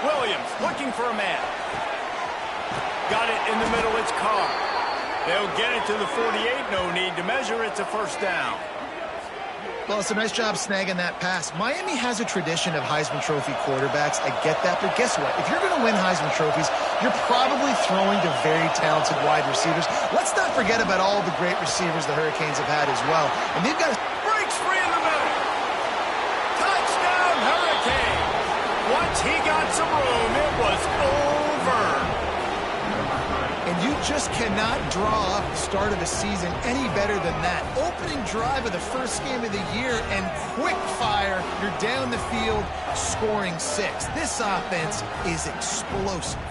Williams looking for a man. Got it in the middle, it's Carr. They'll get it to the 48, no need to measure, it's a first down. Well, it's a nice job snagging that pass. Miami has a tradition of Heisman Trophy quarterbacks. I get that, but guess what? If you're going to win Heisman Trophies, you're probably throwing to very talented wide receivers. Let's not forget about all the great receivers the Hurricanes have had as well. And they've got... Breaks free in the middle. Touchdown, Hurricane. Once he got some room, it was over. And you just cannot draw up the start of the season any better than that. Opening drive of the first game of the year and quick fire. You're down the field scoring 6. This offense is explosive.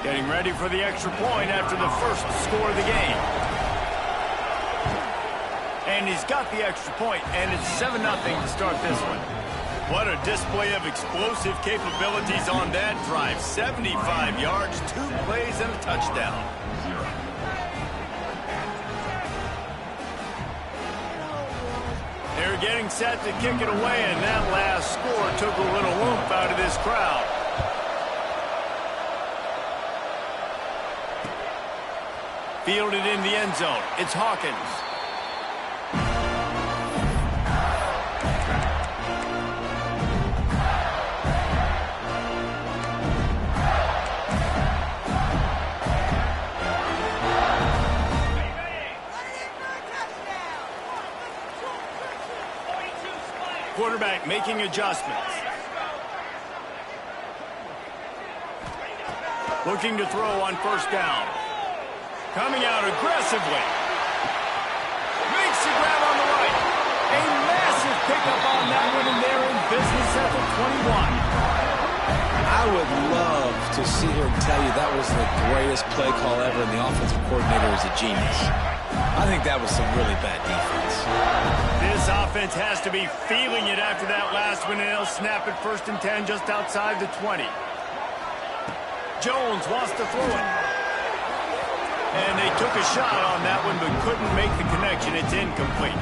Getting ready for the extra point after the first score of the game. And he's got the extra point, and it's 7-0 to start this one. What a display of explosive capabilities on that drive. 75 yards, 2 plays, and a touchdown. They're getting set to kick it away, and that last score took a little oomph out of this crowd. Fielded in the end zone. It's Hawkins. Quarterback making adjustments. Looking to throw on first down. Coming out aggressively. Makes the grab on the right. A massive pickup on that one, and they're in business at the 21. I would love to sit here and tell you that was the greatest play call ever, and the offensive coordinator is a genius. I think that was some really bad defense. This offense has to be feeling it after that last one, and they'll snap it 1st and 10 just outside the 20. Jones wants to throw it. And they took a shot on that one, but couldn't make the connection. It's incomplete.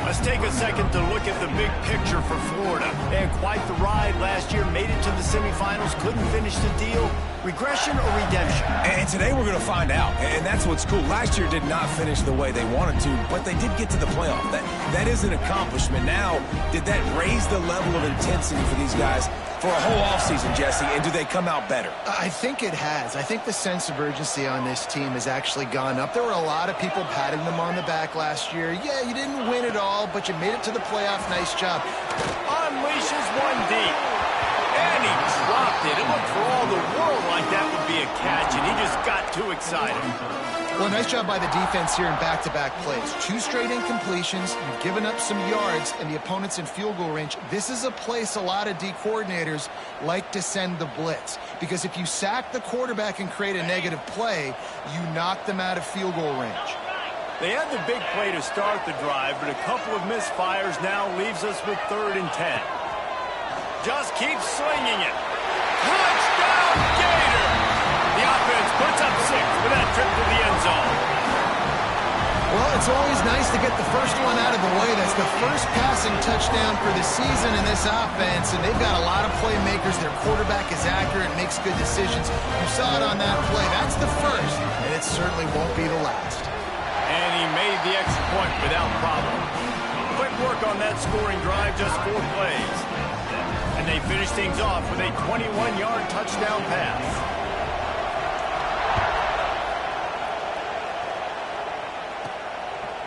Let's take a second to look at the big picture for Florida. They had quite the ride last year, made it to the semifinals, couldn't finish the deal. Regression or redemption? And today we're going to find out, and that's what's cool. Last year did not finish the way they wanted to, but they did get to the playoff. That is an accomplishment. Now, did that raise the level of intensity for these guys for a whole offseason, Jesse, and do they come out better? I think it has. I think the sense of urgency on this team has actually gone up. There were a lot of people patting them on the back last year. Yeah, you didn't win it all, but you made it to the playoff. Nice job. Unleashes one deep. And he dropped it. It looked for all the world like that would be a catch, and he just got too excited. Well, nice job by the defense here in back-to-back plays. 2 straight incompletions. You've given up some yards, and the opponent's in field goal range. This is a place a lot of D coordinators like to send the blitz, because if you sack the quarterback and create a negative play, you knock them out of field goal range. They had the big play to start the drive, but a couple of misfires now leaves us with 3rd and 10. Just keeps slinging it. Touchdown, Gator! The offense puts up 6 with that trip to the end zone. Well, it's always nice to get the first one out of the way. That's the first passing touchdown for the season in this offense, and they've got a lot of playmakers. Their quarterback is accurate, makes good decisions. You saw it on that play. That's the first, and it certainly won't be the last. And he made the extra point without problem. Quick work on that scoring drive, just 4 plays. And they finish things off with a 21-yard touchdown pass.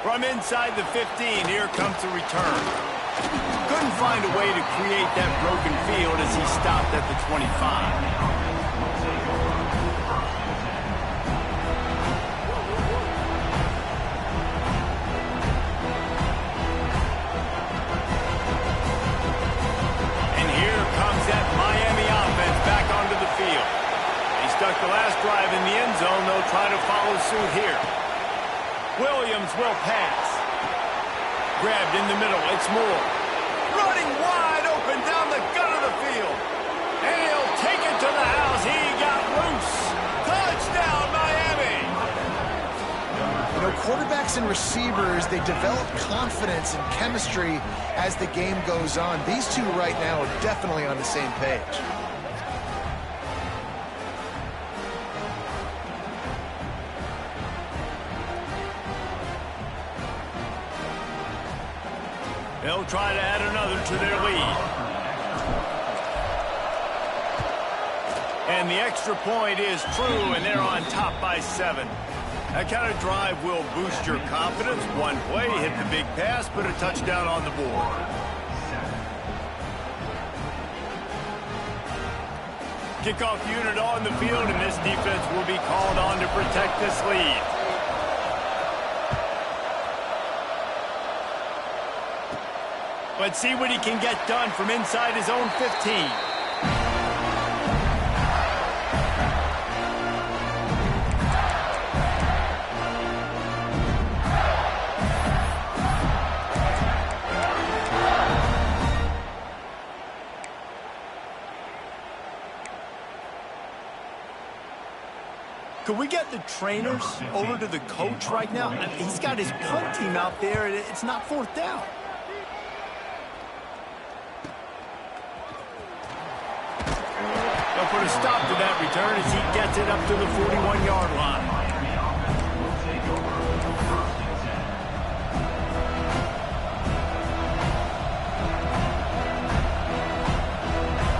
From inside the 15, here comes the return. Couldn't find a way to create that broken field as he stopped at the 25. The last drive in the end zone, they'll try to follow suit here. Williams will pass. Grabbed in the middle, it's Moore. Running wide open down the gut of the field. And he'll take it to the house. He got loose. Touchdown, Miami! You know, quarterbacks and receivers, they develop confidence and chemistry as the game goes on. These two right now are definitely on the same page. They'll try to add another to their lead. And the extra point is true, and they're on top by 7. That kind of drive will boost your confidence. One play, hit the big pass, put a touchdown on the board. Kickoff unit on the field, and this defense will be called on to protect this lead. Let's see what he can get done from inside his own 15. Could we get the trainers over to the coach right now? I mean, he's got his punt team out there, and it's not 4th down. They'll put a stop to that return as he gets it up to the 41-yard line.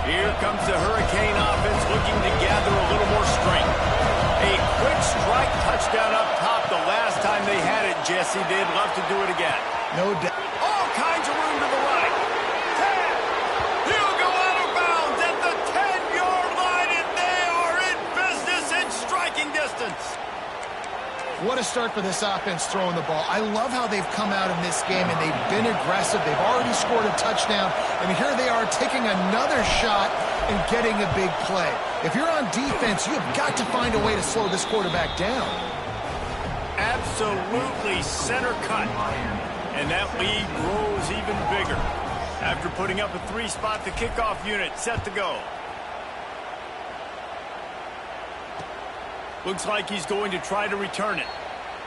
Here comes the Hurricane offense looking to gather a little more strength. A quick strike touchdown up top the last time they had it, Jesse. They'd love to do it again. No doubt. All kinds of room to the right. 10. He'll go out of bounds at the 10-yard line, and they are in business in striking distance. What a start for this offense throwing the ball. I love how they've come out in this game, and they've been aggressive. They've already scored a touchdown, and here they are taking another shot and getting a big play. If you're on defense, you have got to find a way to slow this quarterback down. Absolutely center cut. And that lead grows even bigger. After putting up a 3-spot, the kickoff unit set to go. Looks like he's going to try to return it.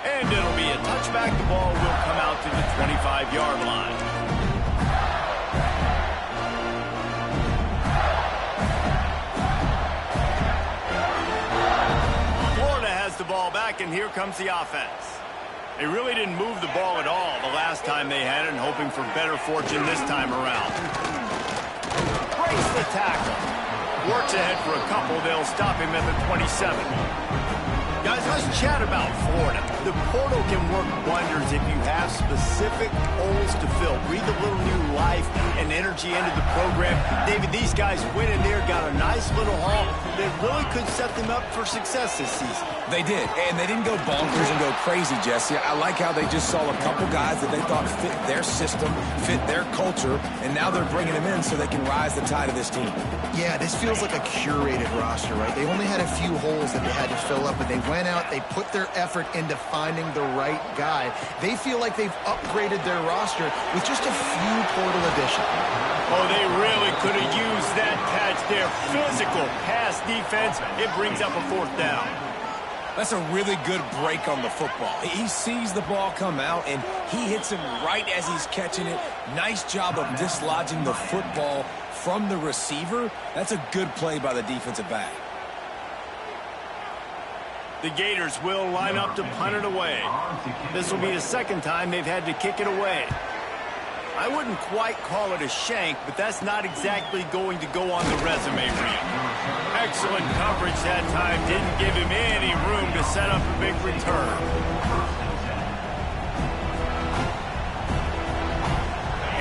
And it'll be a touchback. The ball will come out to the 25-yard line. The ball back, and here comes the offense. They really didn't move the ball at all the last time they had it, and hoping for better fortune this time around. Brace the tackle. Works ahead for a couple. They'll stop him at the 27. Guys, let's chat about Florida. The portal can work wonders if you have specific holes to fill. Breathe a little new life and energy into the program. David, these guys went in there, got a nice little haul that really could set them up for success this season. They did, and they didn't go bonkers and go crazy, Jesse. I like how they just saw a couple guys that they thought fit their system, fit their culture, and now they're bringing them in so they can rise the tide of this team. Yeah, this feels like a curated roster, right? They only had a few holes that they had to fill up, but they went out, they put their effort into finding the right guy. They feel like they've upgraded their roster with just a few portal additions. Oh, they really could have used that catch there. Physical pass defense. It brings up a 4th down. That's a really good break on the football. He sees the ball come out, and he hits him right as he's catching it. Nice job of dislodging the football from the receiver. That's a good play by the defensive back. The Gators will line up to punt it away. This will be the second time they've had to kick it away. I wouldn't quite call it a shank, but that's not exactly going to go on the resume reel. Excellent coverage that time. Didn't give him any room to set up a big return.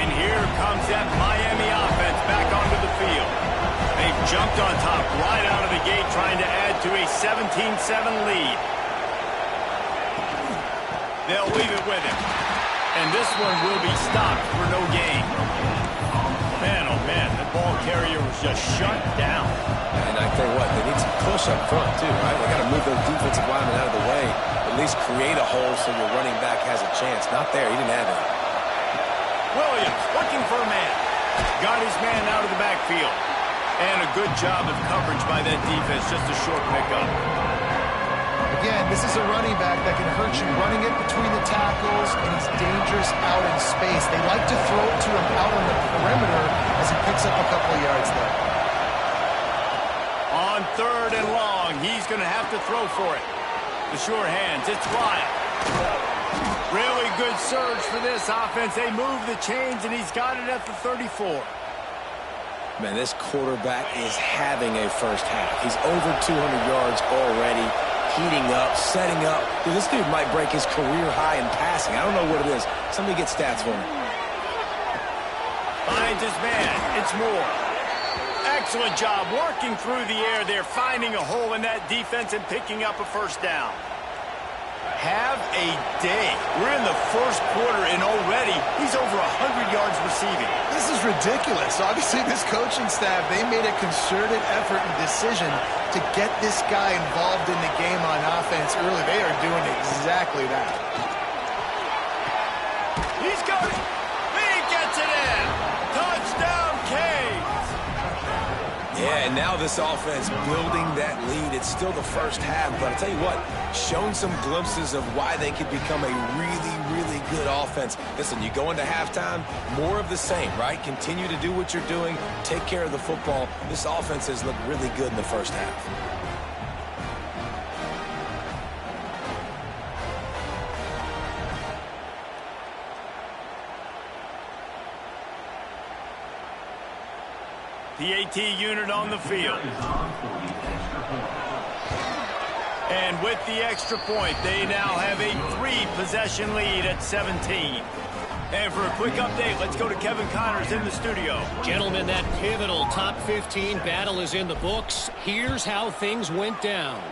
And here comes that Miami offense back onto the field. They've jumped on top right out of the gate, trying to add to a 17-7 lead. They'll leave it with him. And this one will be stopped for no gain. Man, oh man, the ball carrier was just shut down. And I tell you what, they need some push up front too, right? They got to move those defensive linemen out of the way, at least create a hole so your running back has a chance. Not there, he didn't have it. Williams looking for a man. Got his man out of the backfield. And a good job of coverage by that defense, just a short pickup. Again, this is a running back that can hurt you running it between the tackles, and he's dangerous out in space. They like to throw it to him out on the perimeter as he picks up a couple of yards there. On 3rd and long, he's going to have to throw for it. The sure hands, it's Bryant. Really good surge for this offense. They move the chains, and he's got it at the 34. Man, this quarterback is having a first half. He's over 200 yards already, heating up, setting up. Dude, this dude might break his career high in passing. I don't know what it is. Somebody get stats for me. Finds his man. It's Moore. Excellent job working through the air there, finding a hole in that defense and picking up a first down. Have a day. We're in the first quarter, and already he's over 100 yards receiving. This is ridiculous. Obviously, this coaching staff, they made a concerted effort and decision to get this guy involved in the game on offense early. They are doing exactly that. He's got it. He gets it in. Touchdown, Canes. Yeah, and now this offense building that lead. It's still the first half, but I'll tell you what, shown some glimpses of why they could become a really, really good offense. Listen, you go into halftime, more of the same, right? Continue to do what you're doing, take care of the football. This offense has looked really good in the first half. The AT unit on the field. And with the extra point, they now have a 3-possession lead at 17. And for a quick update, let's go to Kevin Connors in the studio. Gentlemen, that pivotal top 15 battle is in the books. Here's how things went down.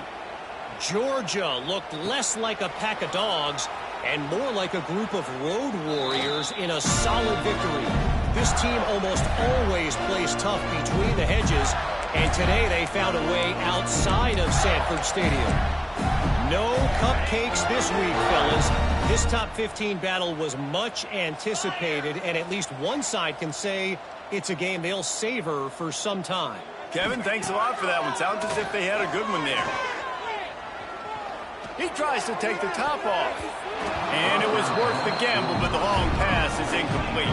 Georgia looked less like a pack of dogs and more like a group of road warriors in a solid victory. This team almost always plays tough between the hedges, and today they found a way outside of Sanford Stadium. No cupcakes this week, fellas. This top 15 battle was much anticipated, and at least one side can say it's a game they'll savor for some time. Kevin, thanks a lot for that one. Sounds as if they had a good one there. He tries to take the top off. And it was worth the gamble, but the long pass is incomplete.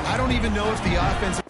I don't even know if the offense...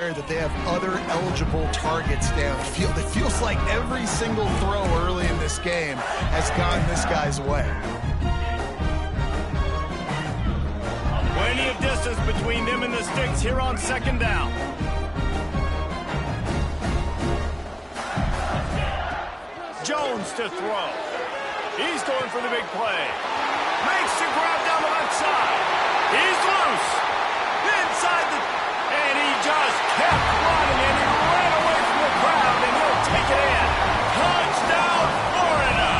aware that they have other eligible targets downfield. It feels like every single throw early in this game has gone this guy's way. Plenty of distance between them and the sticks here on second down. Jones to throw. He's going for the big play. Makes the grab down the left side. He's loose. Inside the... And he just kept running, and he ran away from the crowd, and he'll take it in. Touchdown, Florida!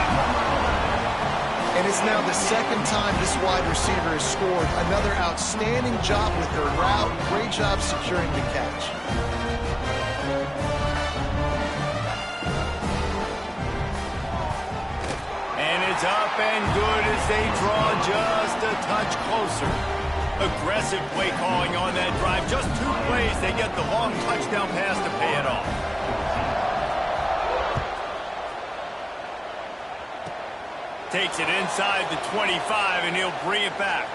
And it's now the second time this wide receiver has scored. Another outstanding job with their route. Great job securing the catch. And it's up and good as they draw just a touch closer. Aggressive play calling on that drive. Just 2 plays, they get the long touchdown pass to pay it off. Takes it inside the 25, and he'll bring it back.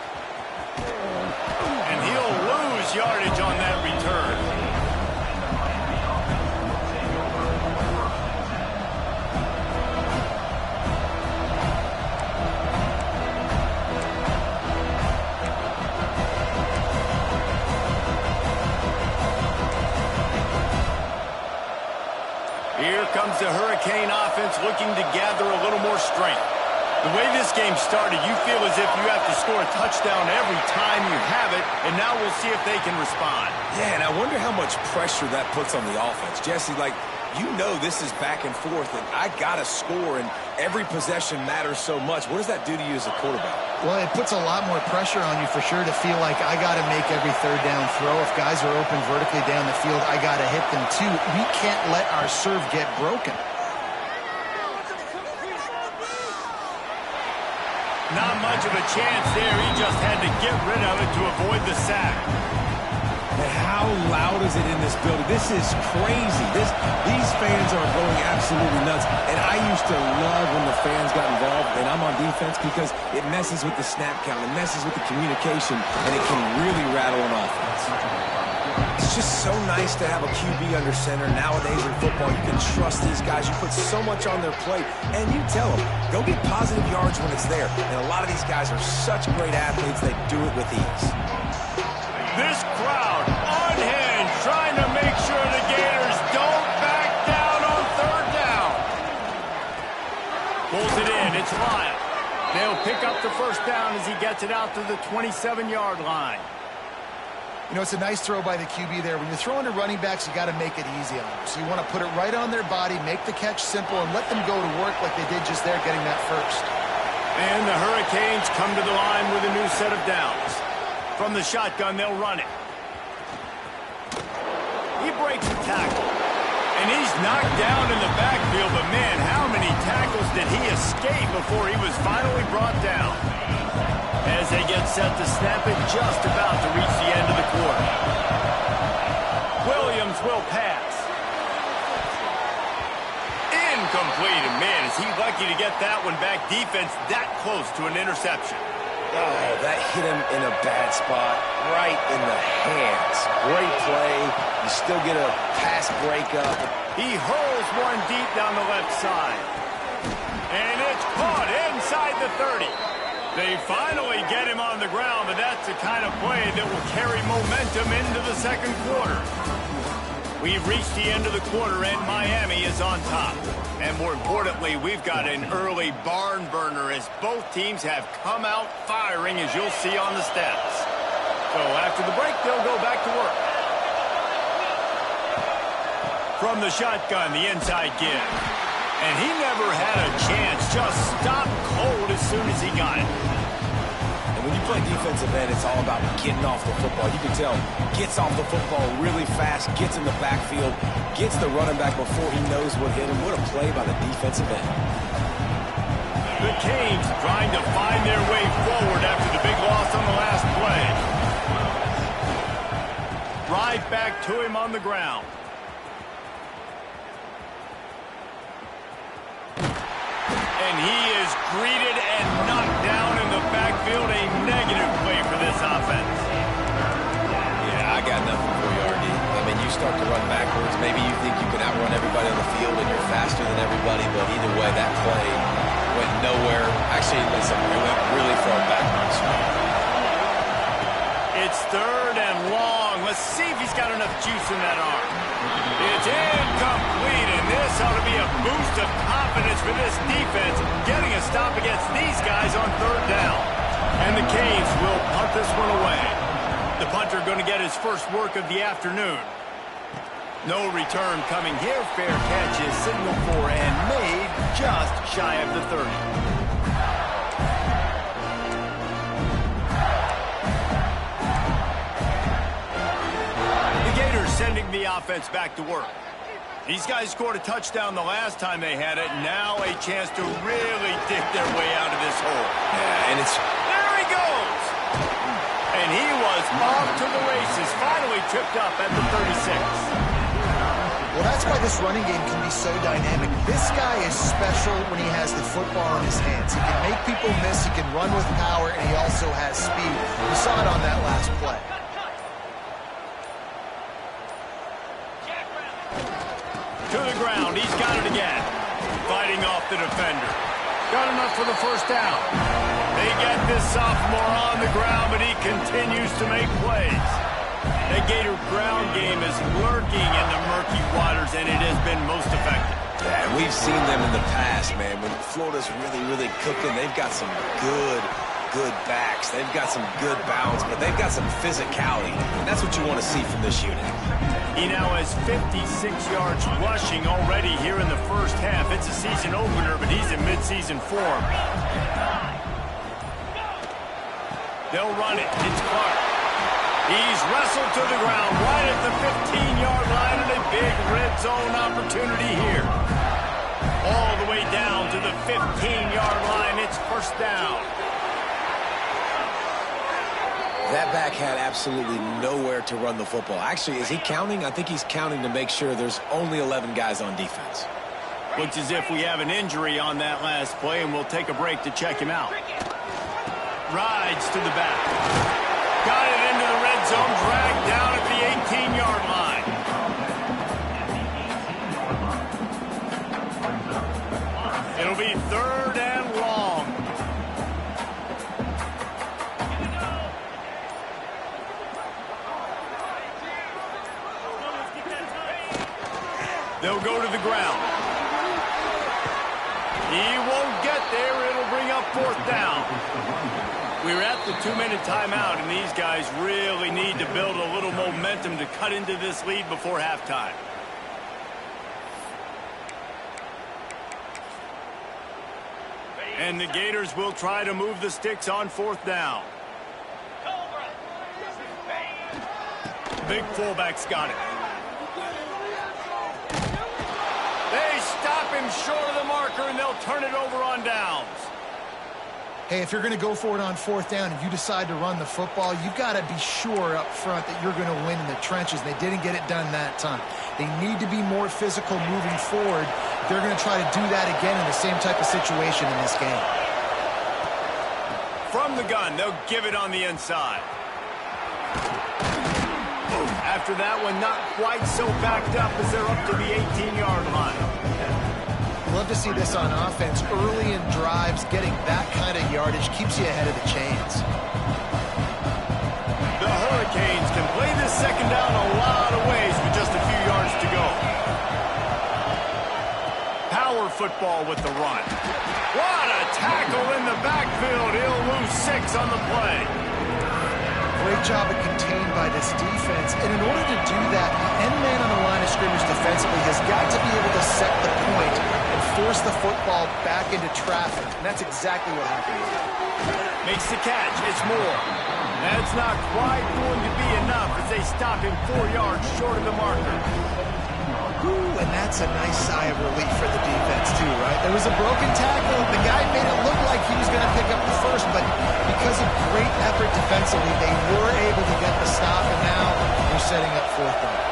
And he'll lose yardage on that return. Here comes the Hurricane offense looking to gather a little more strength. The way this game started, you feel as if you have to score a touchdown every time you have it, and now we'll see if they can respond. Yeah, and I wonder how much pressure that puts on the offense. Jesse, like, you know this is back and forth, and I got to score, and every possession matters so much. What does that do to you as a quarterback? Well, it puts a lot more pressure on you for sure to feel like I got to make every third down throw. If guys are open vertically down the field, I got to hit them too. We can't let our serve get broken. Not much of a chance there. He just had to get rid of it to avoid the sack. And how loud is it in this building? This is crazy. These fans are going absolutely nuts. And I used to love when the fans got involved, and I'm on defense, because it messes with the snap count, it messes with the communication, and it can really rattle an offense. It's just so nice to have a QB under center. Nowadays in football, you can trust these guys. You put so much on their plate, and you tell them, go get positive yards when it's there. And a lot of these guys are such great athletes, they do it with ease. This crowd unhinged, trying to make sure the Gators don't back down on third down. Pulls it in, it's Lyle. They'll pick up the first down as he gets it out to the 27-yard line. You know, it's a nice throw by the QB there. When you're throwing to running backs, you got to make it easy on them. So you want to put it right on their body, make the catch simple, and let them go to work like they did just there, getting that first. And the Hurricanes come to the line with a new set of downs. From the shotgun, they'll run it. He breaks a tackle. And he's knocked down in the backfield, but man, how many tackles did he escape before he was finally brought down? As they get set to snap it, just about to reach the end of the quarter. Williams will pass. Incomplete, and man, is he lucky to get that one back. Defense that close to an interception. Oh, that hit him in a bad spot, right in the hands. Great play. You still get a pass breakup. He hurls one deep down the left side. And it's caught inside the 30. They finally get him on the ground, but that's the kind of play that will carry momentum into the second quarter. We've reached the end of the quarter, and Miami is on top. And more importantly, we've got an early barn burner as both teams have come out firing, as you'll see on the stats. So after the break, they'll go back to work. From the shotgun, the inside give. And he never had a chance, just stopped cold as soon as he got it. And when you play defensive end, it's all about getting off the football. You can tell, gets off the football really fast, gets in the backfield, gets the running back before he knows what hit him. What a play by the defensive end. The Canes trying to find their way forward after the big loss on the last play. Right back to him on the ground. And he is greeted and knocked down in the backfield. A negative play for this offense. Yeah, I got nothing for you, RD. I mean, you start anybody, but either way, that play went nowhere. Actually, listen, it went really far backwards. It's third and long. Let's see if he's got enough juice in that arm. It's incomplete, and this ought to be a boost of confidence for this defense, getting a stop against these guys on third down. And the Canes will punt this one away. The punter going to get his first work of the afternoon. No return coming here. Fair catch is signaled for and made just shy of the 30. The Gators sending the offense back to work. These guys scored a touchdown the last time they had it. Now a chance to really dig their way out of this hole. Yeah, and it's... There he goes! And he was off to the races. Finally tripped up at the 36. Well, that's why this running game can be so dynamic. This guy is special when he has the football in his hands. He can make people miss, he can run with power, and he also has speed. We saw it on that last play. To the ground, he's got it again. Fighting off the defender. Got enough for the first down. They get this sophomore on the ground, but he continues to make plays. The Gator ground game is lurking in the murky waters, and it has been most effective. Yeah, we've seen them in the past, man. When Florida's really cooking, they've got some good backs. They've got some good balance, but they've got some physicality. And that's what you want to see from this unit. He now has 56 yards rushing already here in the first half. It's a season opener, but he's in midseason form. They'll run it. It's Clark. He's wrestled to the ground right at the 15-yard line, and a big red zone opportunity here. All the way down to the 15-yard line. It's first down. That back had absolutely nowhere to run the football. Actually, is he counting? I think he's counting to make sure there's only 11 guys on defense. Looks as if we have an injury on that last play, and we'll take a break to check him out. Rides to the back. Got it into the red zone, dragged down at the 18-yard line. It'll be third and long. They'll go to the ground. He won't get there. It'll bring up fourth down. We're at the 2-minute timeout, and these guys really need to build a little momentum to cut into this lead before halftime. And the Gators will try to move the sticks on fourth down. Big fullback's got it. They stop him short of the marker, and they'll turn it over on downs. Hey, if you're going to go for it on fourth down and you decide to run the football, you've got to be sure up front that you're going to win in the trenches. They didn't get it done that time. They need to be more physical moving forward. They're going to try to do that again in the same type of situation in this game. From the gun, they'll give it on the inside. After that one, not quite so backed up as they're up to the 18-yard line. Love to see this on offense. Early in drives, getting that kind of yardage keeps you ahead of the chains. The Hurricanes can play this second down a lot of ways with just a few yards to go. Power football with the run. What a tackle in the backfield. He'll lose 6 on the play. Great job of contained by this defense. And in order to do that, the end man on the line of scrimmage defensively has got to be able to set the point and force the football back into traffic. And that's exactly what happened. Makes the catch. It's more. That's not quite going to be enough as they stop him 4 yards short of the marker. Ooh, and that's a nice sigh of relief for the defense too, right? There was a broken tackle. The guy made it look like he was going to pick up the first, but because of great effort defensively, they were able to get the stop, and now they're setting up fourth down.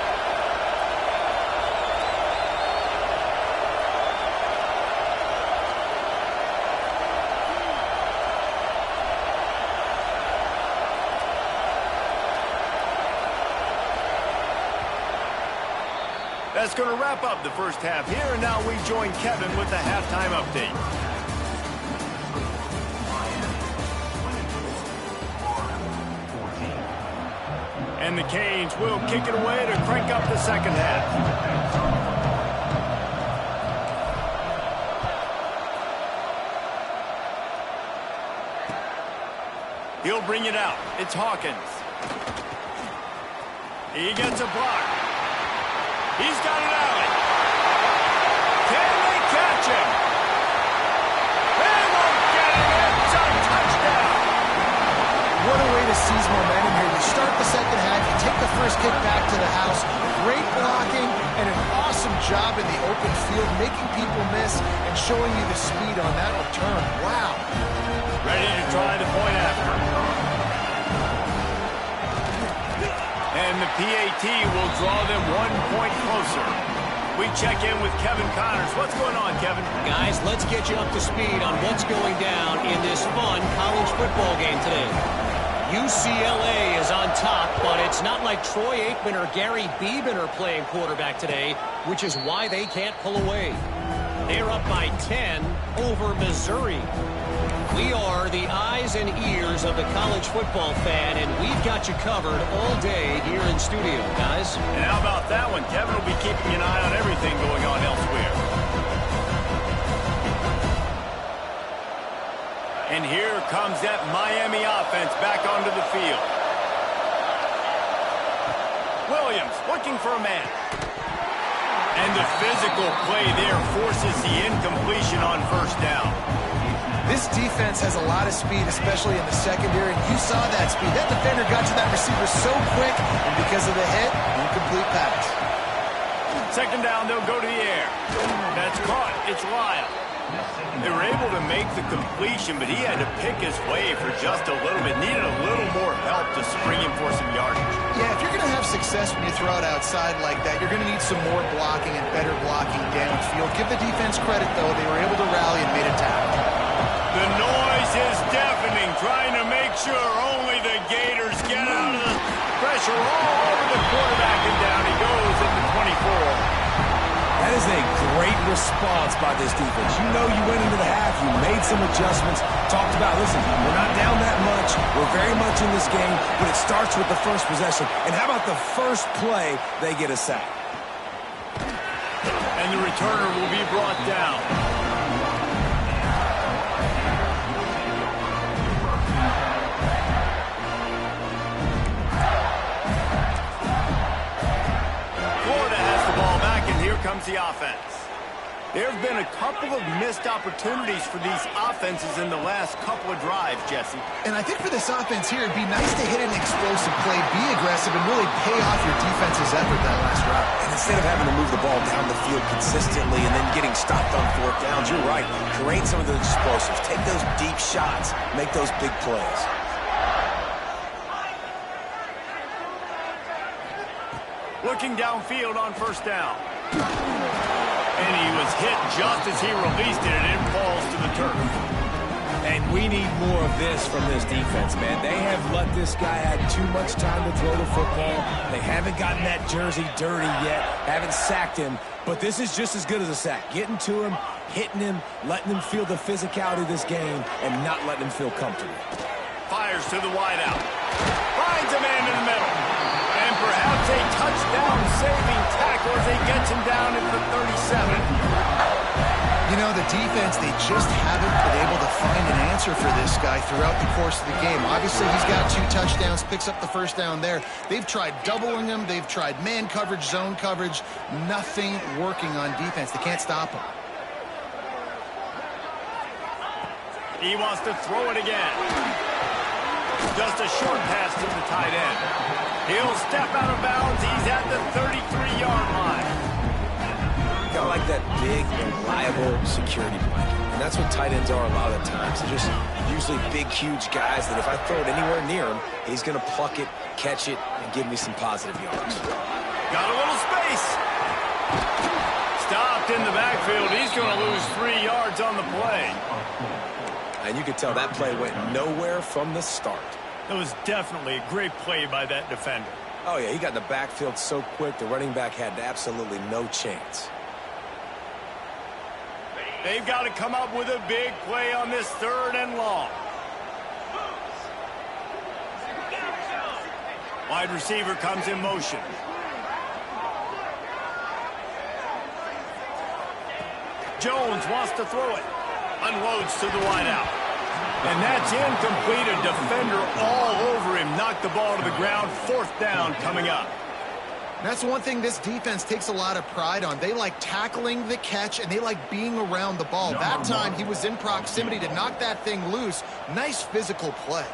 That's going to wrap up the first half here, and now we join Kevin with the halftime update. And the Canes will kick it away to crank up the second half. He'll bring it out. It's Hawkins. He gets a block. He's got an alley. Can they catch him? They won't get him. It's a touchdown. What a way to seize momentum here. You start the second half, you take the first kick back to the house. Great blocking and an awesome job in the open field, making people miss and showing you the speed on that return. Wow. Ready to try the point after. And the PAT will draw them 1 point closer. We check in with Kevin Connors. What's going on, Kevin? Guys, let's get you up to speed on what's going down in this fun college football game today. UCLA is on top, but it's not like Troy Aikman or Gary Beeman are playing quarterback today, which is why they can't pull away. They're up by 10 over Missouri. We are the eyes and ears of the college football fan, and we've got you covered all day here in studio, guys. And how about that one? Kevin will be keeping an eye on everything going on elsewhere. And here comes that Miami offense back onto the field. Williams looking for a man. And the physical play there forces the incompletion on first down. This defense has a lot of speed, especially in the secondary, and you saw that speed. That defender got to that receiver so quick, and because of the hit, incomplete pass. Second down, they'll go to the air. That's caught. It's Lyle. They were able to make the completion, but he had to pick his way for just a little bit. Needed a little more help to spring him for some yardage. Yeah, if you're going to have success when you throw it outside like that, you're going to need some more blocking and better blocking downfield. Give the defense credit, though. They were able to rally and made a tackle. The noise is deafening, trying to make sure only the Gators get out of the pressure all over the quarterback, and down he goes at the 24. That is a great response by this defense. You know you went into the half, you made some adjustments, talked about, listen, we're not down that much, we're very much in this game, but it starts with the first possession. And how about the first play, they get a sack? And the returner will be brought down. Comes the offense. There have been a couple of missed opportunities for these offenses in the last couple of drives, Jesse. And I think for this offense here, it'd be nice to hit an explosive play, be aggressive, and really pay off your defense's effort that last drive. And instead of having to move the ball down the field consistently and then getting stopped on fourth downs, you're right. Create some of those explosives. Take those deep shots. Make those big plays. Looking downfield on first down. And he was hit just as he released it, and it falls to the turf. And we need more of this from this defense, man. They have let this guy have too much time to throw the football. They haven't gotten that jersey dirty yet, haven't sacked him. But this is just as good as a sack. Getting to him, hitting him, letting him feel the physicality of this game, and not letting him feel comfortable. Fires to the wideout. Finds a man in the middle. And perhaps a touchdown-saving tackle as he gets him down at the 37. You know, the defense, they just haven't been able to find an answer for this guy throughout the course of the game. Obviously, he's got 2 touchdowns, picks up the first down there. They've tried doubling him. They've tried man coverage, zone coverage. Nothing working on defense. They can't stop him. He wants to throw it again. Just a short pass to the tight end. He'll step out of bounds. He's at the 33-yard line. Got like that big, reliable security blanket. And that's what tight ends are a lot of the times. They're just usually big, huge guys that if I throw it anywhere near him, he's going to pluck it, catch it, and give me some positive yards. Got a little space. Stopped in the backfield. He's going to lose 3 yards on the play. And you could tell that play went nowhere from the start. It was definitely a great play by that defender. Oh, yeah, he got in the backfield so quick, the running back had absolutely no chance. They've got to come up with a big play on this 3rd and long. Wide receiver comes in motion. Jones wants to throw it. Unloads to the wideout. And that's incomplete. A defender all over him. Knocked the ball to the ground. 4th down coming up. That's one thing this defense takes a lot of pride on. They like tackling the catch, and they like being around the ball. That time, he was in proximity to knock that thing loose. Nice physical play.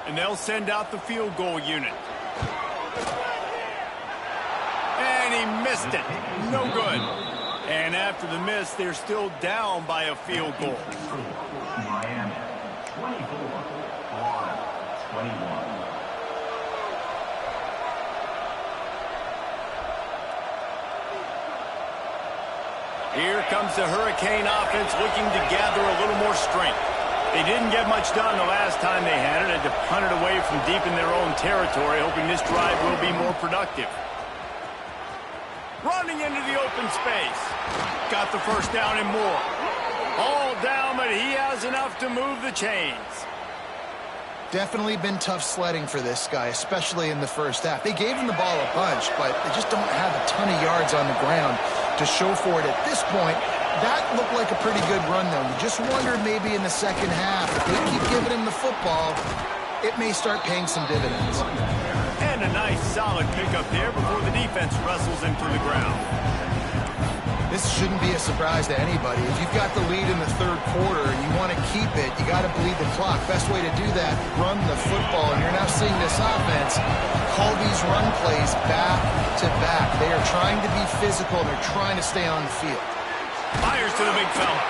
And they'll send out the field goal unit. And he missed it. No good. And after the miss, they're still down by a field goal. Miami, 24, Florida, 21. Here comes the Hurricane offense looking to gather a little more strength. They didn't get much done the last time they had it. Had to punt it away from deep in their own territory, hoping this drive will be more productive. Running into the open space. Got the 1st down and more. All down, but he has enough to move the chains. Definitely been tough sledding for this guy, especially in the 1st half. They gave him the ball a bunch, but they just don't have a ton of yards on the ground to show for it at this point. That looked like a pretty good run, though. You just wonder maybe in the 2nd half, if they keep giving him the football, it may start paying some dividends. And a nice solid pickup there before the defense wrestles him to the ground. This shouldn't be a surprise to anybody. If you've got the lead in the 3rd quarter and you want to keep it, you got to bleed the clock. Best way to do that, run the football. And you're now seeing this offense call these run plays back to back. They are trying to be physical. They're trying to stay on the field. Fires to the big fella.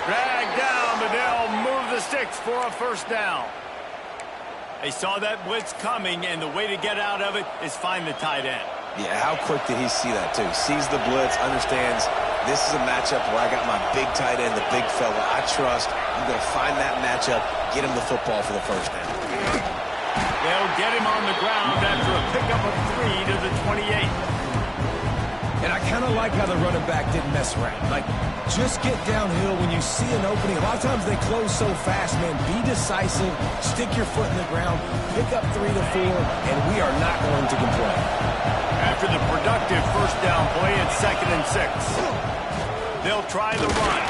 Dragged down, but they'll move the sticks for a 1st down. They saw that blitz coming, and the way to get out of it is find the tight end. Yeah, how quick did he see that, too? Sees the blitz, understands this is a matchup where I got my big tight end, the big fella I trust. I'm going to find that matchup, get him the football for the 1st down. They'll get him on the ground after a pickup of 3 to the 28. And I kind of like how the running back didn't mess around. Like, just get downhill when you see an opening. A lot of times they close so fast, man. Be decisive, stick your foot in the ground, pick up 3 to 4, and we are not going to complain. After the productive 1st down play at 2nd and 6. They'll try the run.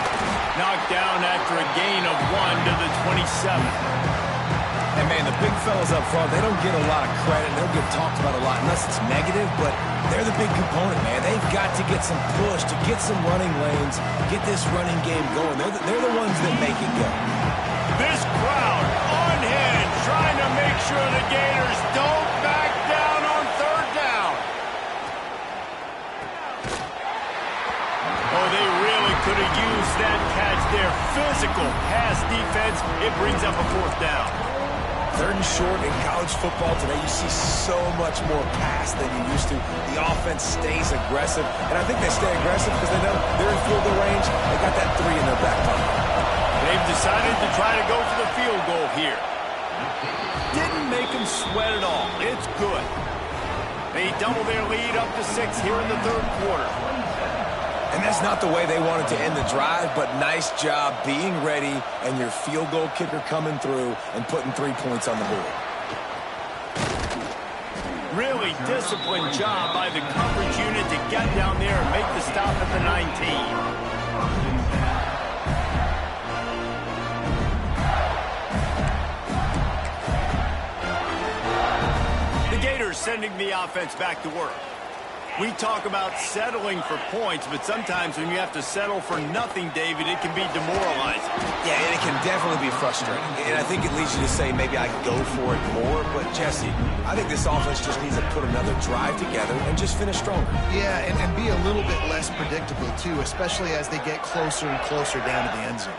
Knocked down after a gain of 1 to the 27. And, man, the big fellas up front, they don't get a lot of credit. They don't get talked about a lot unless it's negative, but they're the big component, man. They've got to get some push, to get some running lanes, get this running game going. They're the ones that make it go. This crowd unhinged, trying to make sure the Gators don't back down on 3rd down. Oh, they really could have used that catch there. Physical pass defense. It brings up a 4th down. 3rd and short in college football today, you see so much more pass than you used to. The offense stays aggressive, and I think they stay aggressive because they know they're in field goal range. They got that 3 in their back pocket. They've decided to try to go for the field goal here. Didn't make them sweat at all. It's good. They double their lead up to 6 here in the 3rd quarter. And that's not the way they wanted to end the drive, but nice job being ready and your field goal kicker coming through and putting 3 points on the board. Really disciplined job by the coverage unit to get down there and make the stop at the 19. The Gators sending the offense back to work. We talk about settling for points, but sometimes when you have to settle for nothing, David, it can be demoralizing. Yeah, and it can definitely be frustrating. And I think it leads you to say maybe I can go for it more. But, Jesse, I think this offense just needs to put another drive together and just finish stronger. Yeah, and be a little bit less predictable, too, especially as they get closer and closer down to the end zone.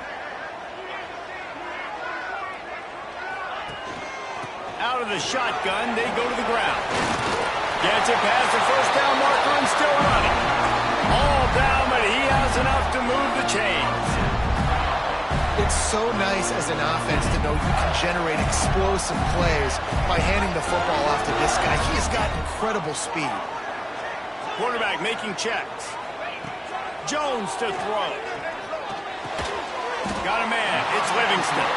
Out of the shotgun, they go to the ground. Gets it past the 1st down marker and still running. All down, but he has enough to move the chains. It's so nice as an offense to know you can generate explosive plays by handing the football off to this guy. He's got incredible speed. Quarterback making checks. Jones to throw. Got a man. It's Livingston.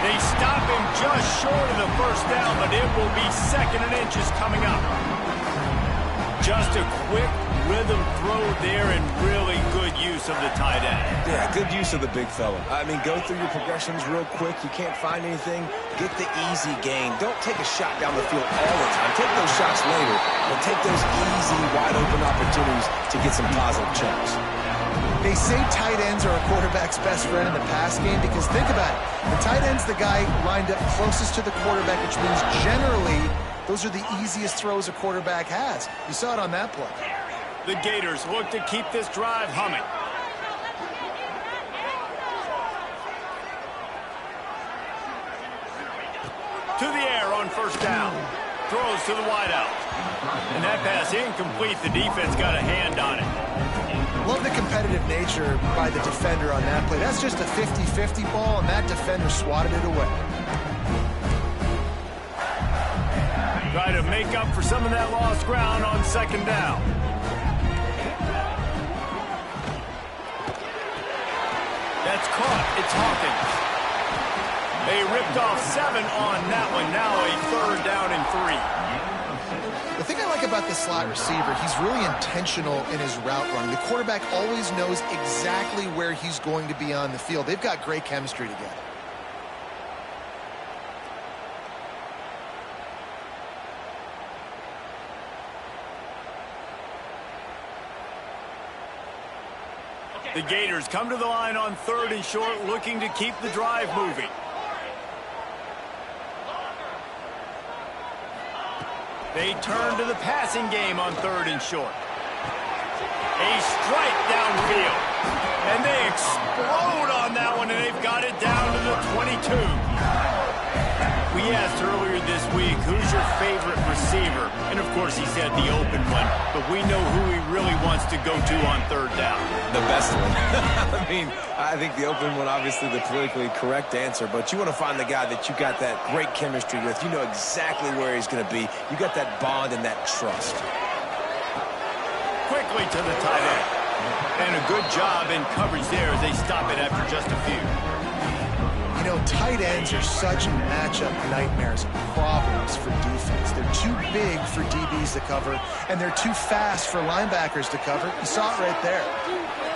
They stop him just short of the first down, but it will be 2nd and inches coming up. Just a quick rhythm throw there and really good use of the tight end. Yeah, good use of the big fella. I mean, go through your progressions real quick. You can't find anything. Get the easy gain. Don't take a shot down the field all the time. Take those shots later, but take those easy, wide-open opportunities to get some positive chunks. They say tight ends are a quarterback's best friend in the pass game because think about it. The tight end's the guy lined up closest to the quarterback, which means generally those are the easiest throws a quarterback has. You saw it on that play. The Gators look to keep this drive humming. To the air on first down. Throws to the wideout. And that pass incomplete. The defense got a hand on it. Love the competitive nature by the defender on that play. That's just a 50-50 ball, and that defender swatted it away. Try to make up for some of that lost ground on 2nd down. That's caught. It's Hawkins. They ripped off 7 on that one. Now a 3rd down and 3. The thing I like about the slot receiver, he's really intentional in his route running. The quarterback always knows exactly where he's going to be on the field. They've got great chemistry together. The Gators come to the line on 3rd and short, looking to keep the drive moving. They turn to the passing game on 3rd and short. A strike downfield. And they explode on that one, and they've got it down to the 22. We asked earlier this week, who's your favorite receiver? And, of course, he said the open one. But we know who he really wants to go to on 3rd down. The best one. I mean, I think the open one, obviously the politically correct answer, but you want to find the guy that you got that great chemistry with. You know exactly where he's going to be. You got that bond and that trust. Quickly to the tight end. And a good job in coverage there as they stop it after just a few. You know, tight ends are such matchup nightmares and problems for defense. They're too big for DBs to cover, and they're too fast for linebackers to cover. You saw it right there.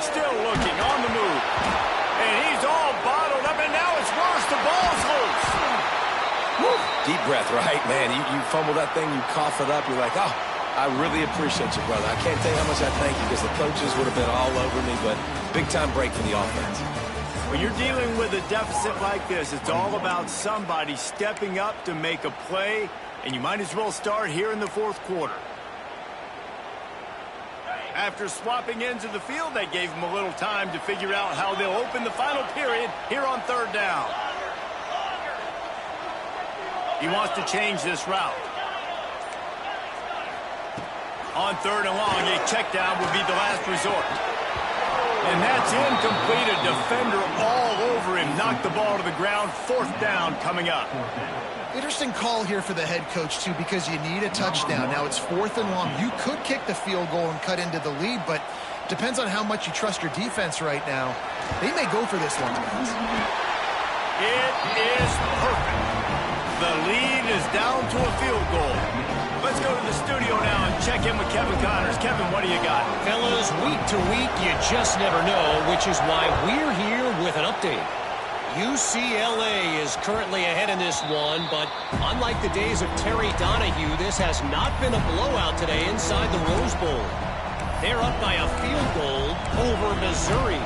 Still looking on the move. And he's all bottled up, and now it's worse. The ball's loose. Woo. Deep breath, right? Man, you fumble that thing, you cough it up, you're like, oh, I really appreciate you, brother. I can't tell you how much I thank you because the coaches would have been all over me, but big-time break for the offense. When you're dealing with a deficit like this, it's all about somebody stepping up to make a play, and you might as well start here in the 4th quarter. After swapping ends of the field, they gave him a little time to figure out how they'll open the final period here on 3rd down. He wants to change this route. On 3rd and long, a check down would be the last resort. And that's incomplete. A defender all over him. Knocked the ball to the ground. 4th down coming up. Interesting call here for the head coach, too, because you need a touchdown. Now it's 4th and long. You could kick the field goal and cut into the lead, but depends on how much you trust your defense right now. They may go for this one, guys. It is perfect. The lead is down to a field goal. Let's go to the studio now and check in with Kevin Connors. Kevin, what do you got? Fellas, week to week, you just never know, which is why we're here with an update. UCLA is currently ahead in this one, but unlike the days of Terry Donahue, this has not been a blowout today inside the Rose Bowl. They're up by a field goal over Missouri.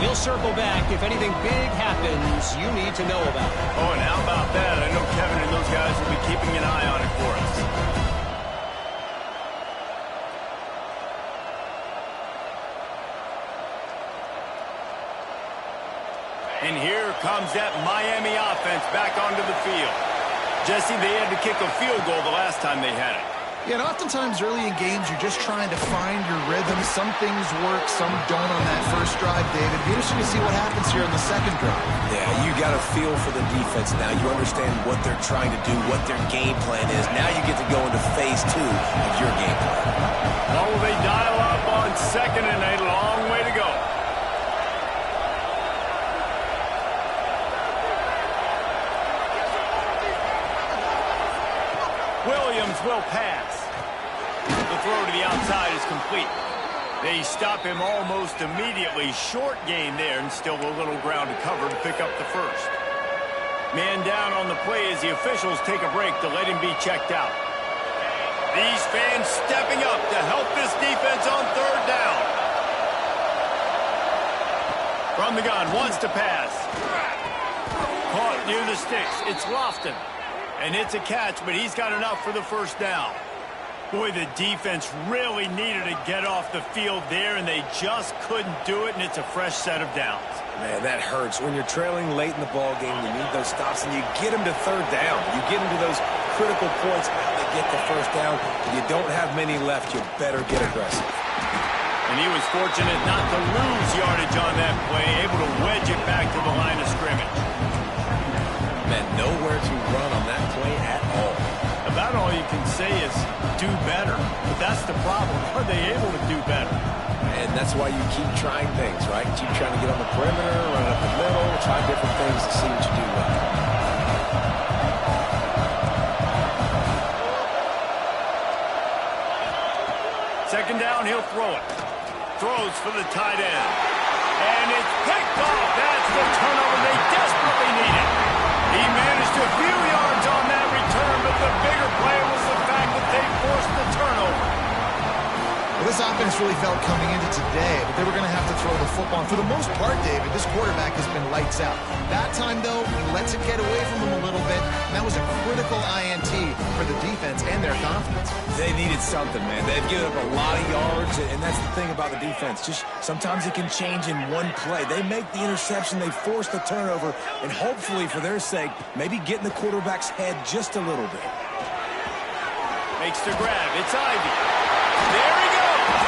We'll circle back if anything big happens you need to know about. Oh, and how about that? I know Kevin and those guys will be keeping an eye on it for us. And here comes that Miami offense back onto the field. Jesse, they had to kick a field goal the last time they had it. Yeah, and oftentimes early in games, you're just trying to find your rhythm. Some things work, some don't on that first drive, David. Be interesting to see what happens here in the second drive. Yeah, you got a feel for the defense now. You understand what they're trying to do, what their game plan is. Now you get to go into phase 2 of your game plan. Oh, they dial up on 2nd and 8. Long way to go. Williams will pass. The throw to the outside is complete. They stop him almost immediately. Short gain there, and still a little ground to cover to pick up the first. Man down on the play as the officials take a break to let him be checked out. These fans stepping up to help this defense on 3rd down. From the gun, wants to pass. Caught near the sticks. It's Lofton. And it's a catch, but he's got enough for the first down. Boy, the defense really needed to get off the field there, and they just couldn't do it, and it's a fresh set of downs. Man, that hurts. When you're trailing late in the ball game, you need those stops, and you get them to 3rd down. You get them to those critical points, they get the first down. If you don't have many left, you better get aggressive. And he was fortunate not to lose yardage on that play, able to wedge it back to the line of scrimmage. Man, nowhere to run on that play at all. About all you can say is do better. But that's the problem. Are they able to do better? And that's why you keep trying things, right? Keep trying to get on the perimeter, run up the middle, try different things to see what you do well. Second down, he'll throw it. Throws for the tight end. And it's picked off. That's the turnover they desperately needed. He managed a few yards on that return, but the bigger play was the fact that they forced the turnover. Well, this offense really felt coming into today, but they were going to have to throw the football. And for the most part, David, this quarterback has been lights out. That time, though, he lets it get away from him a little bit, and that was a critical INT for the defense and their confidence. They needed something, man. They've given up a lot of yards, and that's the thing about the defense. Just sometimes it can change in one play. They make the interception, they force the turnover, and hopefully, for their sake, maybe get in the quarterback's head just a little bit. Makes the grab. It's Ivy. There he goes.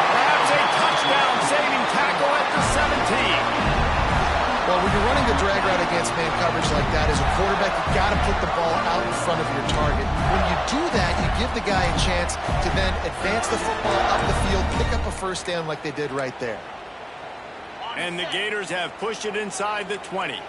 Perhaps a touchdown-saving tackle at the 17. Well, when you're running the drag route against man coverage like that, as a quarterback, you got to put the ball out in front of your target. When you do that, you give the guy a chance to then advance the football up the field, pick up a first down like they did right there. And the Gators have pushed it inside the 20.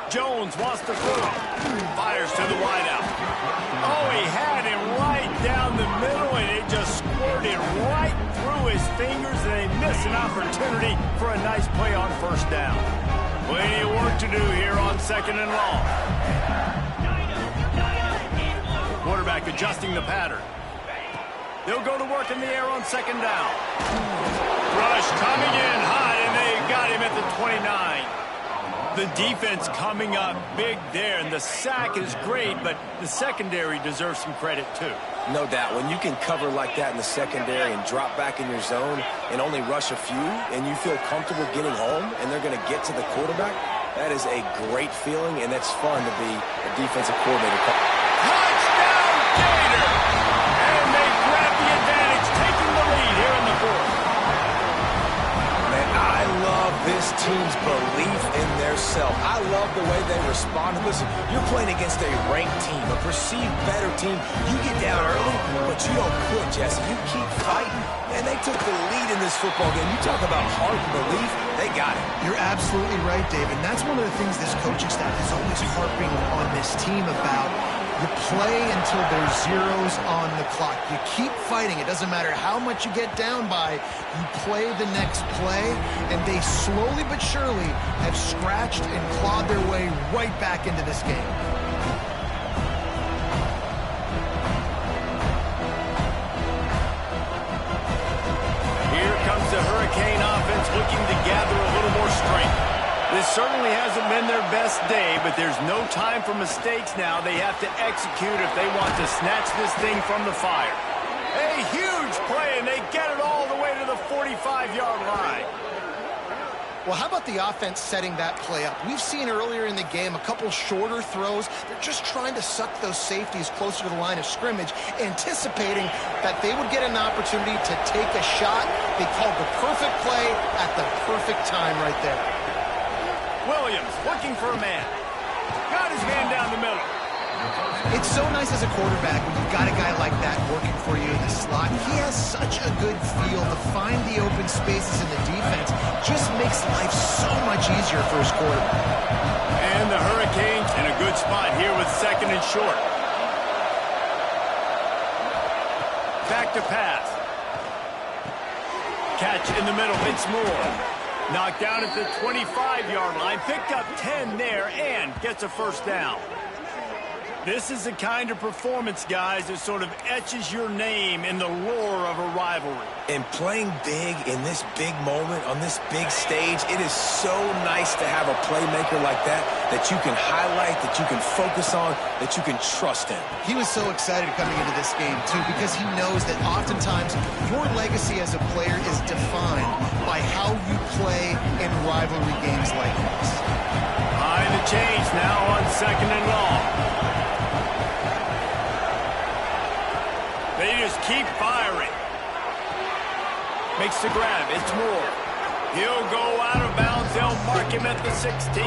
Jones wants to throw. Fires to the wideout. Oh, he had him right down the middle, and it just squirted right through his fingers, and they miss an opportunity for a nice play on first down. Plenty of work to do here on 2nd and long. Quarterback adjusting the pattern. They'll go to work in the air on 2nd down. Rush coming in hot, and they got him at the 29. The defense coming up big there, and the sack is great, but the secondary deserves some credit too. No doubt. When you can cover like that in the secondary and drop back in your zone and only rush a few, and you feel comfortable getting home, and they're going to get to the quarterback, that is a great feeling, and that's fun to be a defensive coordinator. Touchdown, Gator! And they grab the advantage, taking the lead here in the 4th. Man, I love this team's belief in their self. I love the way they respond. Listen, you're playing against a ranked team, a perceived better team. You get down early, but you don't quit, Jesse. You keep fighting, and they took the lead in this football game. You talk about heart and belief, they got it. You're absolutely right, Dave, and that's one of the things this coaching staff is always harping on this team about. You play until there's zeros on the clock. You keep fighting. It doesn't matter how much you get down by. You play the next play, and they slowly but surely have scratched and clawed their way right back into this game. Here comes the Hurricane offense looking to gather a little more strength. This certainly hasn't been their best day, but there's no time for mistakes now. They have to execute if they want to snatch this thing from the fire. A huge play, and they get it all the way to the 45-yard line. Well, how about the offense setting that play up? We've seen earlier in the game a couple shorter throws. They're just trying to suck those safeties closer to the line of scrimmage, anticipating that they would get an opportunity to take a shot. They called the perfect play at the perfect time right there. Williams looking for a man. Got his man down the middle. It's so nice as a quarterback when you've got a guy like that working for you in the slot. He has such a good feel to find the open spaces in the defense. Just makes life so much easier for his quarterback. And the Hurricanes in a good spot here with second and short. Back to pass. Catch in the middle. It's Moore. Knocked down at the 25-yard line. Picked up 10 there and gets a first down. This is the kind of performance, guys, that sort of etches your name in the lore of a rivalry. And playing big in this big moment, on this big stage, it is so nice to have a playmaker like that you can highlight, that you can focus on, that you can trust in. He was so excited coming into this game, too, because he knows that oftentimes your legacy as a player is defined by how you play in rivalry games like this. Behind the change now on second and long. They just keep firing. Makes the grab. It's Moore. He'll go out of bounds. They'll mark him at the 16.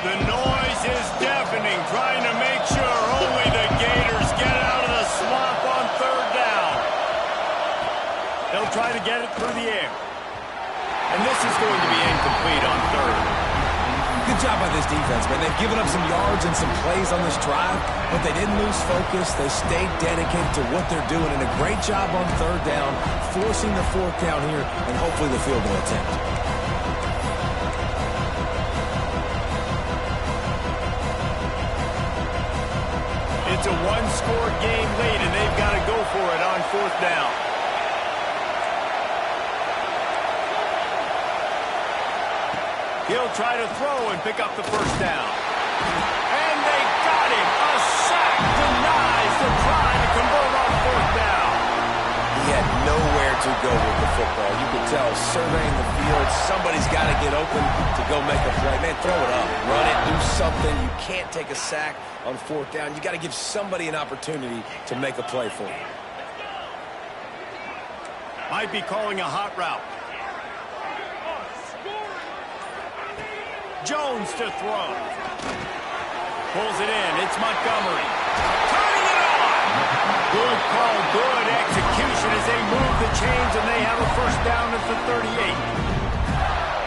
The noise is deafening, trying to make sure only the Gators get out of the swamp on third down. They'll try to get it through the air. And this is going to be incomplete on third. Good job by this defense, man. They've given up some yards and some plays on this drive, but they didn't lose focus. They stayed dedicated to what they're doing, and a great job on third down, forcing the fourth down here, and hopefully the field goal attempt. It's a one-score game lead, and they've got to go for it on fourth down. He'll try to throw and pick up the first down. And they got him. A sack denies the try to convert on fourth down. He had nowhere to go with the football. You could tell, surveying the field, somebody's got to get open to go make a play. Man, throw it up. Run it. Do something. You can't take a sack on fourth down. You got to give somebody an opportunity to make a play for you. Might be calling a hot route. Jones to throw. Pulls it in. It's Montgomery. Turning it on. Good call, good execution as they move the chains, and they have a first down at the 38.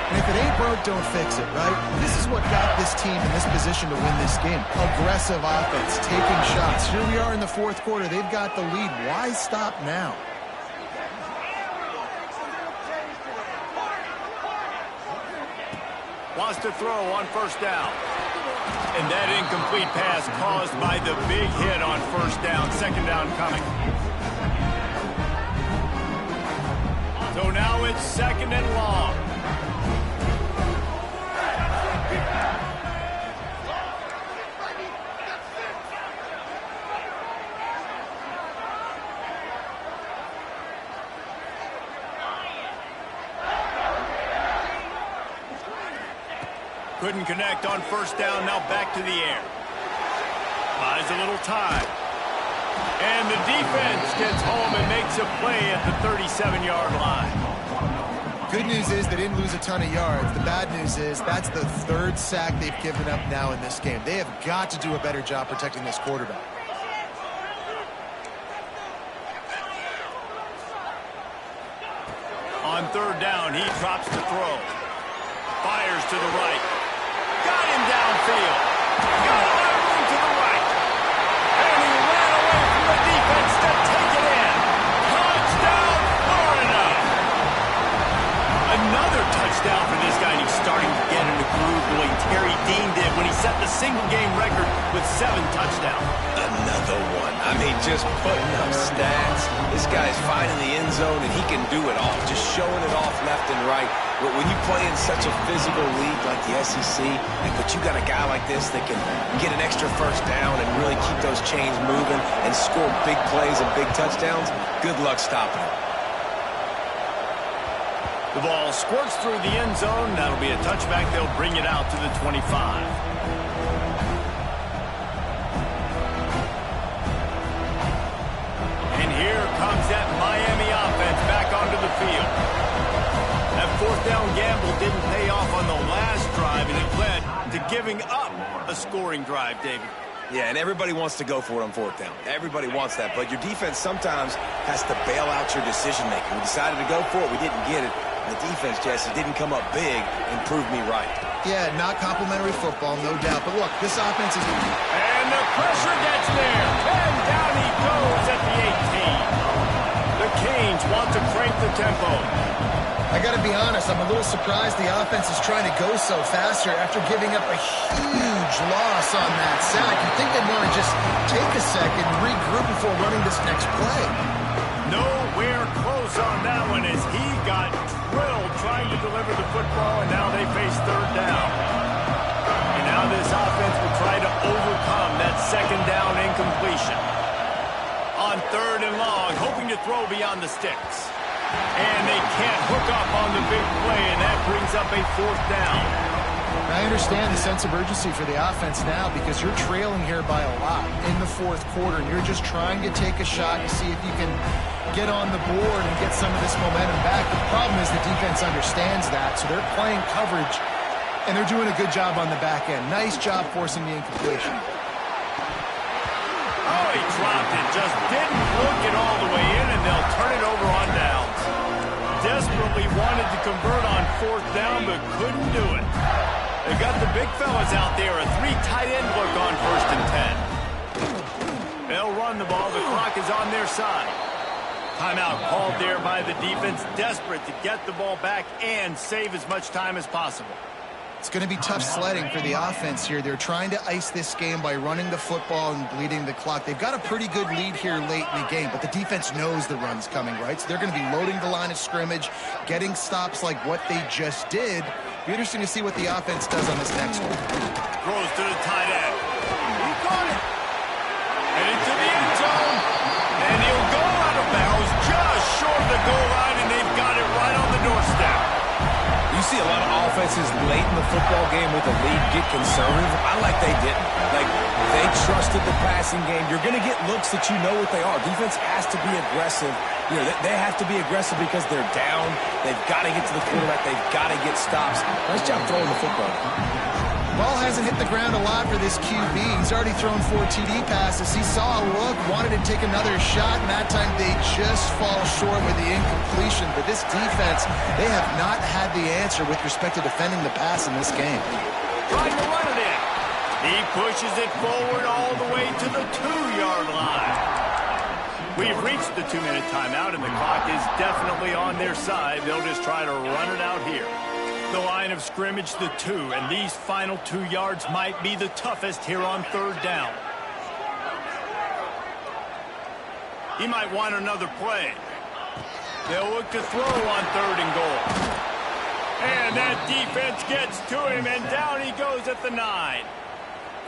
And if it ain't broke, don't fix it, right? This is what got this team in this position to win this game. Aggressive offense, taking shots. Here we are in the fourth quarter. They've got the lead. Why stop now? Wants to throw on first down. And that incomplete pass caused by the big hit on first down. Second down coming. So now it's second and long. Couldn't connect on first down. Now back to the air. Buys a little time. And the defense gets home and makes a play at the 37-yard line. Good news is they didn't lose a ton of yards. The bad news is that's the third sack they've given up now in this game. They have got to do a better job protecting this quarterback. On third down, he drops to throw. Fires to the right. Got him downfield. Got a lot of room to the right. And he ran away from the defense to take it in. Touchdown, Florida. Another touchdown for this guy, and he's starting to get in the groove the way Terry Dean did when he set the single-game record with 7 touchdowns. Another the one. I mean, just putting up stats. This guy's finding the end zone, and he can do it all, just showing it off left and right. But when you play in such a physical league like the SEC, but you got a guy like this that can get an extra first down and really keep those chains moving and score big plays and big touchdowns, good luck stopping him. The ball squirts through the end zone. That'll be a touchback. They'll bring it out to the 25. And here comes that Miami offense back onto the field. That fourth down gamble didn't pay off on the last drive, and it led to giving up a scoring drive, David. Yeah, and everybody wants to go for it on fourth down. Everybody wants that, but your defense sometimes has to bail out your decision-making. We decided to go for it. We didn't get it. The defense, Jesse, didn't come up big and prove me right. Yeah, not complimentary football, no doubt. But look, this offense is... And the pressure gets there. And down he goes at the 18. The Canes want to crank the tempo. I got to be honest, I'm a little surprised the offense is trying to go so faster after giving up a huge loss on that sack. You think they'd want to just take a second, regroup before running this next play. Nowhere close on that one as he got drilled trying to deliver the football, and now they face third down. And now this offense will try to overcome that second down incompletion. On third and long, hoping to throw beyond the sticks. And they can't hook up on the big play, and that brings up a fourth down. I understand the sense of urgency for the offense now because you're trailing here by a lot in the fourth quarter, and you're just trying to take a shot to see if you can get on the board and get some of this momentum back. The problem is the defense understands that, so they're playing coverage, and they're doing a good job on the back end. Nice job forcing the incompletion. Oh, he dropped it. Just didn't look it all the way in, and they'll turn it over on downs. Desperately wanted to convert on fourth down, but couldn't do it. They got the big fellas out there, a three tight end look on first and 10. They'll run the ball. The clock is on their side. Timeout called there by the defense, desperate to get the ball back and save as much time as possible. It's going to be tough sledding for the offense here. They're trying to ice this game by running the football and bleeding the clock. They've got a pretty good lead here late in the game, but the defense knows the run's coming, right? So they're going to be loading the line of scrimmage, getting stops like what they just did. Be interesting to see what the offense does on this next one. Throws to the tight end. He caught it. And into the end zone. And he'll go out of bounds just short of the goal line, and they've got it right on the doorstep. You see a lot of offenses late in the football game with a lead get conservative. I like they didn't. Like, they trusted the passing game. You're going to get looks that you know what they are. Defense has to be aggressive. You know, they have to be aggressive because they're down. They've got to get to the quarterback. They've got to get stops. Nice job throwing the football. Ball hasn't hit the ground a lot for this QB. He's already thrown 4 TD passes. He saw a look, wanted to take another shot, and that time they just fall short with the incompletion. But this defense, they have not had the answer with respect to defending the pass in this game. Trying to run it in. He pushes it forward all the way to the 2-yard line. We've reached the 2-minute timeout, and the clock is definitely on their side. They'll just try to run it out here. The line of scrimmage, the 2, and these final 2 yards might be the toughest here on third down. He might want another play. They'll look to throw on third and goal. And that defense gets to him, and down he goes at the 9.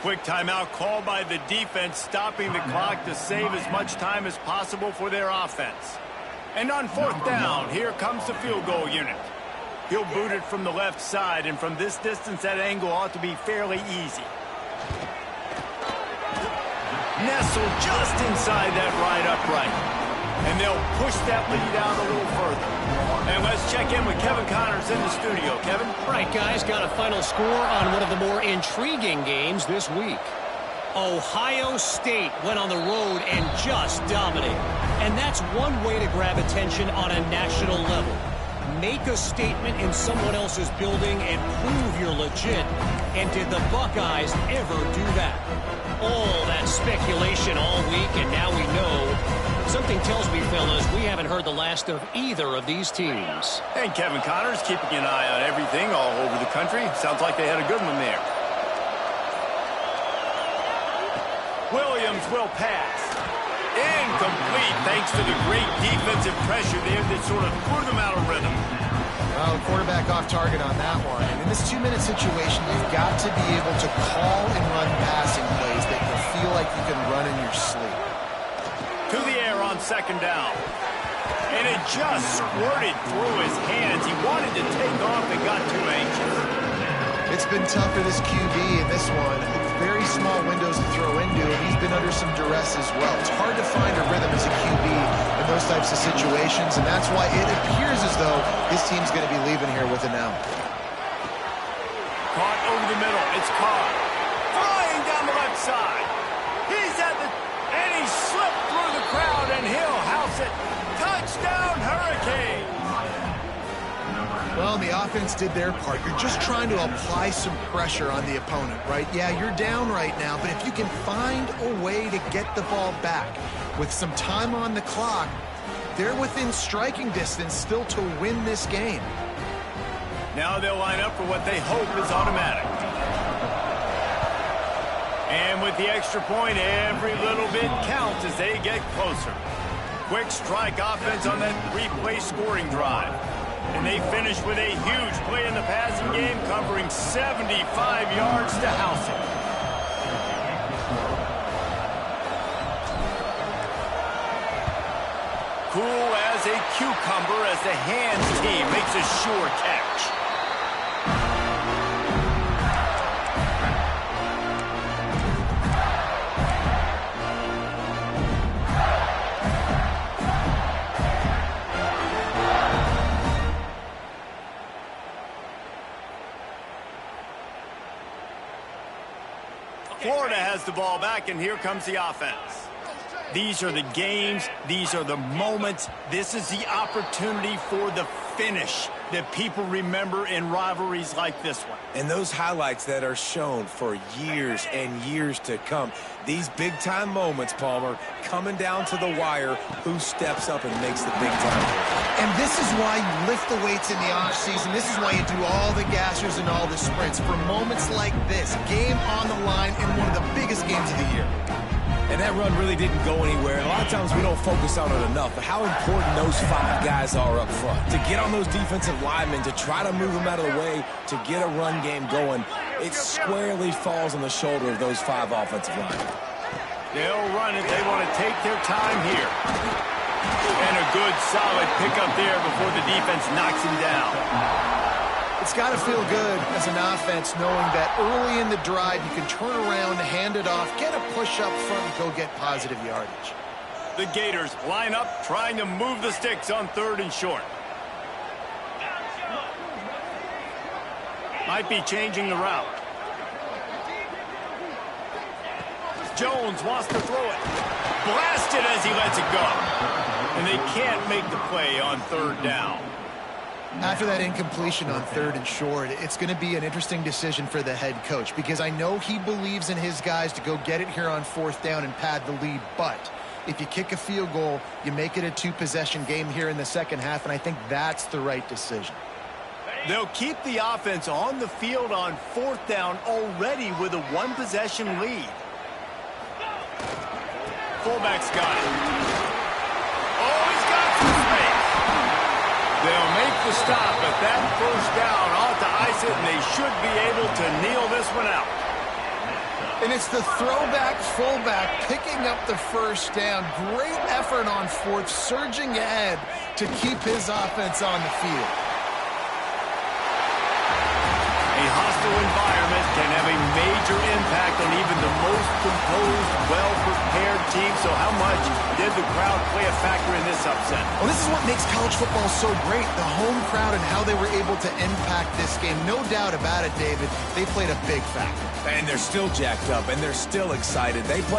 Quick timeout called by the defense, stopping the clock to save as much time as possible for their offense. And on fourth down, here comes the field goal unit. He'll boot it from the left side, and from this distance, that angle ought to be fairly easy. Nestled just inside that right upright. And they'll push that lead out a little further. And let's check in with Kevin Connors in the studio. Kevin? All right, guys, got a final score on one of the more intriguing games this week. Ohio State went on the road and just dominated. And that's one way to grab attention on a national level. Make a statement in someone else's building and prove you're legit. And did the Buckeyes ever do that? All that speculation all week, and now we know. Something tells me, fellas, we haven't heard the last of either of these teams. And Kevin Connors keeping an eye on everything all over the country. Sounds like they had a good one there. Williams Jones will pass. Incomplete thanks to the great defensive pressure there that sort of threw them out of rhythm. Well, the quarterback off target on that one. And in this 2-minute situation, you've got to be able to call and run passing plays that you feel like you can run in your sleep. To the air on second down. And it just squirted through his hands. He wanted to take off and got too anxious. It's been tough for this QB in this one. Very small windows to throw into, and he's been under some duress as well. It's hard to find a rhythm as a QB in those types of situations, and that's why it appears as though his team's going to be leaving here with it now. Caught over the middle. It's caught. Flying down the left side. He's at the... And he slipped through the crowd, and he'll house it. Touchdown, Hurricanes! Well, the offense did their part. You're just trying to apply some pressure on the opponent, right? Yeah, you're down right now, but if you can find a way to get the ball back with some time on the clock, they're within striking distance still to win this game. Now they'll line up for what they hope is automatic. And with the extra point, every little bit counts as they get closer. Quick strike offense on that 3-play scoring drive. And they finish with a huge play in the passing game, covering 75 yards to house it. Cool as a cucumber as the hands team makes a sure catch. Florida has the ball back, and here comes the offense. These are the games. These are the moments. This is the opportunity for the finish that people remember in rivalries like this one. And those highlights that are shown for years and years to come. These big-time moments, Palmer, coming down to the wire, who steps up and makes the big-time move. And this is why you lift the weights in the offseason. This is why you do all the gassers and all the sprints. For moments like this, game on the line in one of the biggest games of the year. And that run really didn't go anywhere. And a lot of times we don't focus on it enough. But how important those 5 guys are up front. To get on those defensive linemen, to try to move them out of the way, to get a run game going, it squarely falls on the shoulder of those 5 offensive linemen. They'll run it. They want to take their time here. And a good, solid pickup there before the defense knocks him down. It's got to feel good as an offense knowing that early in the drive you can turn around, hand it off, get a push up front, and go get positive yardage. The Gators line up, trying to move the sticks on 3rd and short. Might be changing the route. Jones wants to throw it. Blasted as he lets it go. And they can't make the play on 3rd down. After that incompletion on 3rd and short, it's going to be an interesting decision for the head coach because I know he believes in his guys to go get it here on 4th down and pad the lead. But if you kick a field goal, you make it a 2-possession game here in the second half, and I think that's the right decision. They'll keep the offense on the field on 4th down already with a 1-possession lead. Fullback's got it. Oh, he's got some space. They'll make the stop, but that 1st down ought to ice it, and they should be able to kneel this one out. And it's the throwback fullback picking up the 1st down. Great effort on 4th, surging ahead to keep his offense on the field. A hostile environment can have a major impact on even the most composed, well-prepared team. So how much did the crowd play a factor in this upset? Well, this is what makes college football so great, the home crowd and how they were able to impact this game. No doubt about it, David. They played a big factor. And they're still jacked up, and they're still excited. They play